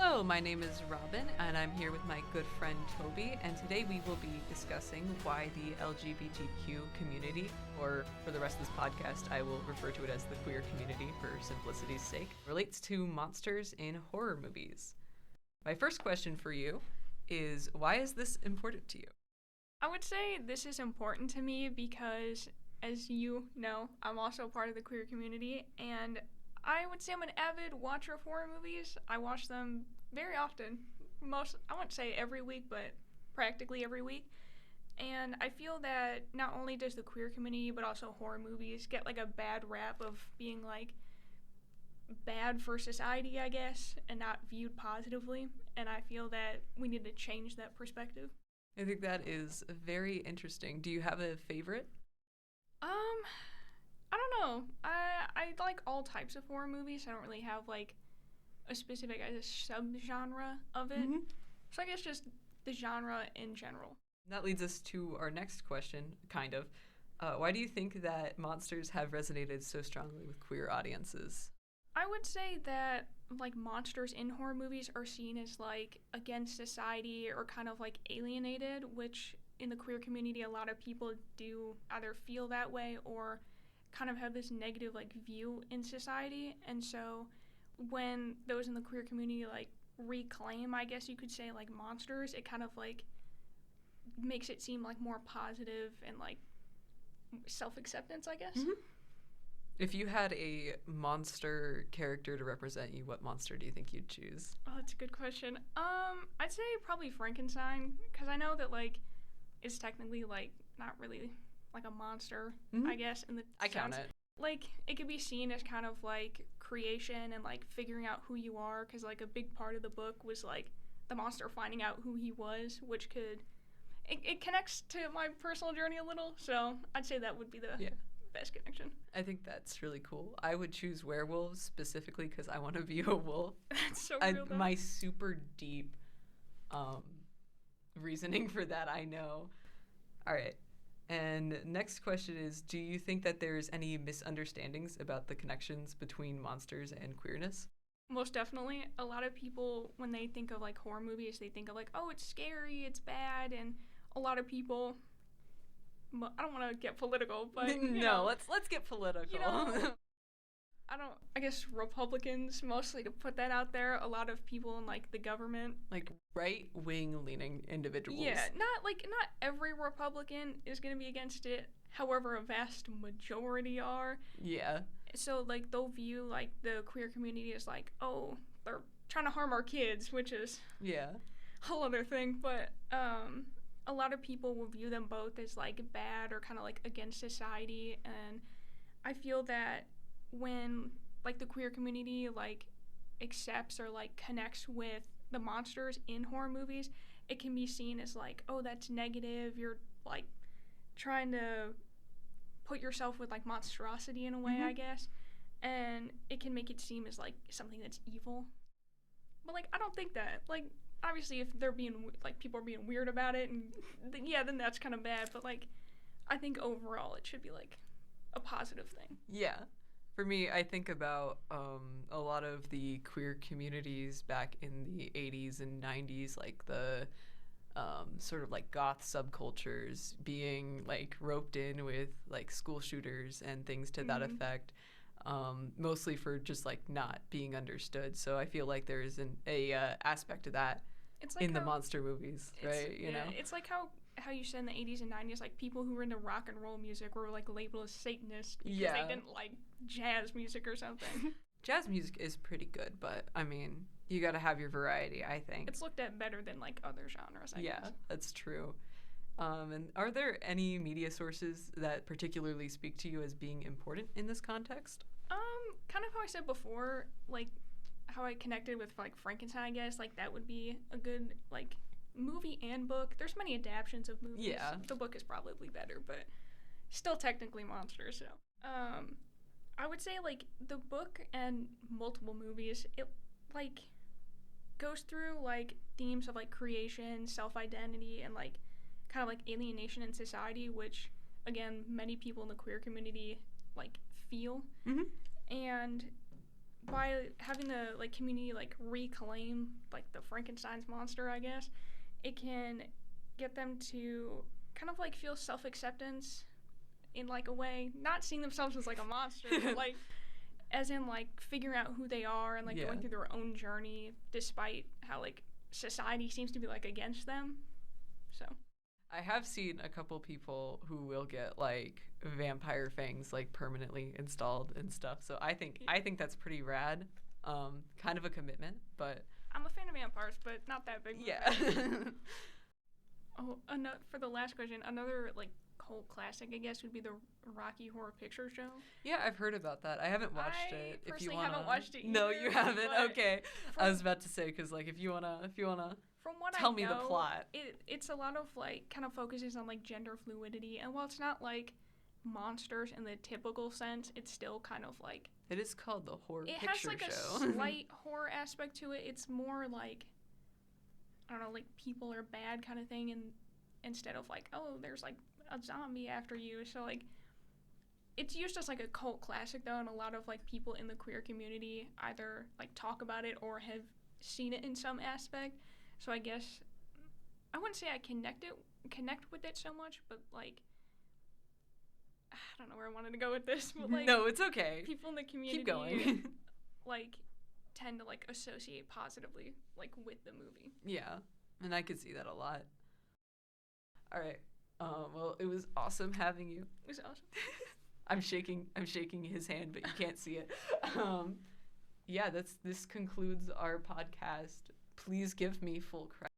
Hello, my name is Robin, and I'm here with my good friend Toby, and today we will be discussing why the LGBTQ community, or for the rest of this podcast, I will refer to it as the queer community for simplicity's sake, relates to monsters in horror movies. My first question for you is, why is this important to you? I would say this is important to me because, as you know, I'm also part of the queer community, and I would say I'm an avid watcher of horror movies. I watch them very often. I wouldn't say every week, but practically every week. And I feel that not only does the queer community, but also horror movies get like a bad rap of being like bad for society, I guess, and not viewed positively. And I feel that we need to change that perspective. I think that is very interesting. Do you have a favorite? I don't know. I like all types of horror movies. I don't really have like a specific subgenre of it. So I guess just the genre in general. That leads us to our next question, kind of. Why do you think that monsters have resonated so strongly with queer audiences? I would say that like monsters in horror movies are seen as like against society or kind of like alienated, which in the queer community a lot of people do either feel that way or kind of have this negative like view in society. And so when those in the queer community like reclaim, I guess you could say, like monsters, it kind of like makes it seem like more positive and like self-acceptance, I guess. If you had a monster character to represent you, what monster do you think you'd choose? Oh, that's a good question. I'd say probably Frankenstein, because I know that like it's technically like not really like a monster, I guess. In the I count it. Like it could be seen as kind of like creation and like figuring out who you are, because like a big part of the book was like the monster finding out who he was, which could it connects to my personal journey a little. So I'd say that would be the best connection. I think that's really cool. I would choose werewolves specifically because I want to be a wolf. That's so real. My super deep reasoning for that, I know. All right. And next question is, do you think that there's any misunderstandings about the connections between monsters and queerness? Most definitely. A lot of people, when they think of like horror movies, they think of like, oh, it's scary, it's bad, and a lot of people, I don't want to get political, but let's get political. You know, I guess Republicans mostly, to put that out there, a lot of people in like the government, like right-wing leaning individuals. Yeah, not every Republican is going to be against it. However, a vast majority are. Yeah. So like they'll view like the queer community as like, oh, they're trying to harm our kids, which is a whole other thing. But a lot of people will view them both as like bad or kind of like against society, and I feel that when like the queer community like accepts or like connects with the monsters in horror movies, it can be seen as like, oh, that's negative, you're like trying to put yourself with like monstrosity in a way, I guess, and it can make it seem as like something that's evil. But like I don't think that, like obviously if they're being like people are being weird about it, and then that's kind of bad, but like I think overall it should be like a positive thing. Yeah. For me, I think about a lot of the queer communities back in the 80s and 90s, like the sort of like goth subcultures being like roped in with like school shooters and things to that effect, mostly for just like not being understood. So I feel like there is a aspect of that in the monster movies, right? You know, it's like how you said in the 80s and 90s, like people who were into rock and roll music were like labeled as Satanists because they didn't like jazz music or something. Jazz music is pretty good, but I mean, you gotta have your variety, I think. It's looked at better than like other genres, I guess. That's true. And are there any media sources that particularly speak to you as being important in this context? Kind of how I said before, like how I connected with like Frankenstein, I guess, like that would be a good like movie and book. There's many adaptions of movies. Yeah. The book is probably better, but still technically monsters, so. I would say like the book and multiple movies, it like goes through like themes of like creation, self-identity, and like kind of like alienation in society, which again many people in the queer community like feel. And by having the like community like reclaim like the Frankenstein's monster, I guess, it can get them to kind of like feel self-acceptance in like a way, not seeing themselves as like a monster, but like as in like figuring out who they are and like going through their own journey despite how like society seems to be like against them. So I have seen a couple people who will get like vampire fangs like permanently installed and stuff. So I think that's pretty rad. Kind of a commitment, but I'm a fan of vampires, but not that big. Yeah. Oh, for the last question, another like cult classic, I guess, would be the Rocky Horror Picture Show. Yeah, I've heard about that. I haven't watched it. If you wanna, haven't watched it either. No, you haven't. Okay, I was about to say because like if you wanna, from what tell I me know, the plot. It's a lot of like kind of focuses on like gender fluidity, and while it's not like monsters in the typical sense, it's still kind of like it is called the Horror Picture Show. It has like a slight horror aspect to it. It's more like I don't know, like people are bad kind of thing, and instead of like, oh, there's like a zombie after you. So like it's used as like a cult classic though, and a lot of like people in the queer community either like talk about it or have seen it in some aspect. So I guess I wouldn't say I connect with it so much, but like I don't know where I wanted to go with this, but like no, it's okay. People in the community keep going. like tend to like associate positively like with the movie. Yeah, and I could see that a lot. All right. Well, it was awesome having you. It was awesome. I'm shaking his hand, but you can't see it. Yeah, this concludes our podcast. Please give me full credit.